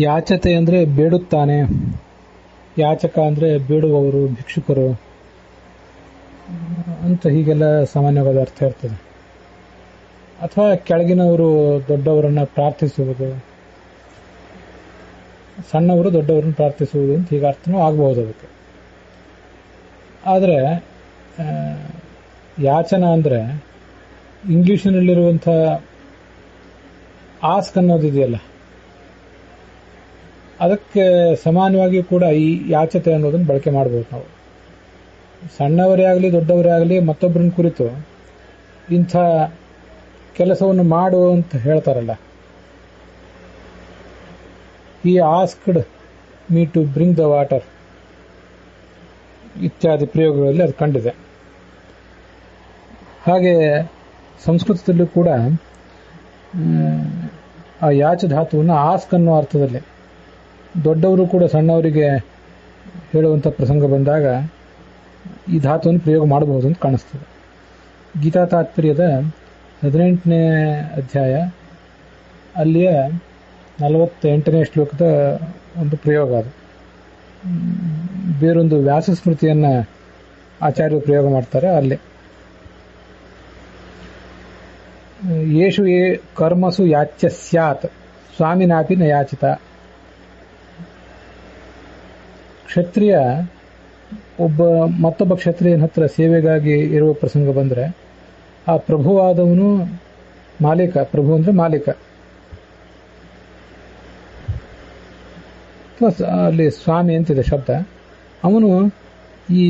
ಯಾಚತೆ ಅಂದರೆ ಬೇಡುತ್ತಾನೆ, ಯಾಚಕ ಅಂದರೆ ಬೇಡುವವರು, ಭಿಕ್ಷುಕರು ಅಂತ ಹೀಗೆಲ್ಲ ಸಾಮಾನ್ಯವಾದ ಅರ್ಥ ಇರ್ತದೆ. ಅಥವಾ ಕೆಳಗಿನವರು ದೊಡ್ಡವರನ್ನು ಪ್ರಾರ್ಥಿಸುವುದು, ಸಣ್ಣವರು ದೊಡ್ಡವರನ್ನು ಪ್ರಾರ್ಥಿಸುವುದು ಅಂತ ಹೀಗೆ ಅರ್ಥನೂ ಆಗಬಹುದು ಅದಕ್ಕೆ. ಆದರೆ ಯಾಚನ ಅಂದರೆ ಇಂಗ್ಲಿಷಿನಲ್ಲಿರುವಂಥ ಆಸ್ಕ್ ಅನ್ನೋದಿದೆಯಲ್ಲ, ಅದಕ್ಕೆ ಸಮಾನವಾಗಿ ಕೂಡ ಈ ಯಾಚತೆ ಅನ್ನೋದನ್ನು ಬಳಕೆ ಮಾಡ್ಬೋದು ನಾವು. ಸಣ್ಣವರೇ ಆಗಲಿ ದೊಡ್ಡವರೇ ಆಗಲಿ ಮತ್ತೊಬ್ಬರನ್ನ ಕುರಿತು ಇಂಥ ಕೆಲಸವನ್ನು ಮಾಡು ಅಂತ ಹೇಳ್ತಾರಲ್ಲ, ಈ asked me to bring the water ಇತ್ಯಾದಿ ಪ್ರಯೋಗಗಳಲ್ಲಿ ಅದು ಕಂಡಿದೆ. ಹಾಗೆ ಸಂಸ್ಕೃತದಲ್ಲೂ ಕೂಡ ಆ ಯಾಚ ಧಾತುವನ್ನು ಆಸ್ಕ್ ಅನ್ನೋ ಅರ್ಥದಲ್ಲಿ ದೊಡ್ಡವರು ಕೂಡ ಸಣ್ಣವರಿಗೆ ಹೇಳುವಂಥ ಪ್ರಸಂಗ ಬಂದಾಗ ಈ ಧಾತುವನ್ನು ಪ್ರಯೋಗ ಮಾಡಬಹುದು ಅಂತ ಕಾಣಿಸ್ತದೆ. ಗೀತಾ ತಾತ್ಪರ್ಯದ 18ನೇ ಅಧ್ಯಾಯ ಅಲ್ಲಿಯ 48ನೇ ಶ್ಲೋಕದ ಒಂದು ಪ್ರಯೋಗ ಅದು. ಬೇರೊಂದು ವ್ಯಾಸ ಸ್ಮೃತಿಯನ್ನು ಆಚಾರ್ಯರು ಪ್ರಯೋಗ ಮಾಡ್ತಾರೆ. ಅಲ್ಲಿ ಯೇಷು ಕರ್ಮಸು ಯಾಚ್ಯ ಸ್ಯಾತ್ ಸ್ವಾಮಿನಾಪಿ ನ ಯಾಚಿತ. ಕ್ಷತ್ರಿಯ ಮತ್ತೊಬ್ಬ ಕ್ಷತ್ರಿಯನ ಹತ್ರ ಸೇವೆಗಾಗಿ ಇರುವ ಪ್ರಸಂಗ ಬಂದರೆ ಆ ಪ್ರಭುವಾದವನು ಮಾಲೀಕ, ಪ್ರಭು ಅಂದರೆ ಮಾಲೀಕ, ಅಲ್ಲಿ ಸ್ವಾಮಿ ಅಂತಿದೆ ಶಬ್ದ. ಅವನು ಈ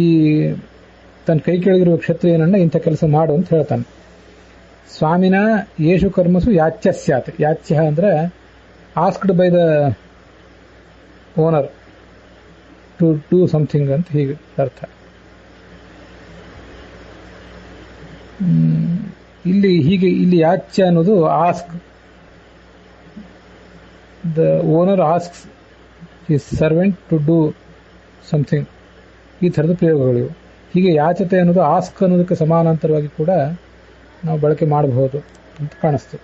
ತನ್ನ ಕೈ ಕೆಳಗಿರುವ ಕ್ಷತ್ರಿಯನನ್ನ ಇಂಥ ಕೆಲಸ ಮಾಡು ಅಂತ ಹೇಳ್ತಾನೆ. ಸ್ವಾಮಿನ ಯೇಷು ಕರ್ಮಸು ಯಾಚ್ಯ ಸ್ಯಾತ್. ಯಾಚ್ಯ ಅಂದರೆ asked by the owner to do something ಅಂತ ಹೀಗೆ ಅರ್ಥ. ಇಲ್ಲಿ ಯಾಚ್ಯ ಅನ್ನೋದು ask, the owner asks his servant to do something, ಈ ಥರದ ಪ್ರಯೋಗಗಳಿವು. ಹೀಗೆ ಯಾಚತೆ ಅನ್ನೋದು ಆಸ್ಕ್ ಅನ್ನೋದಕ್ಕೆ ಸಮಾನಾಂತರವಾಗಿ ಕೂಡ ನಾವು ಬಳಕೆ ಮಾಡಬಹುದು ಅಂತ ಕಾಣಿಸ್ತು.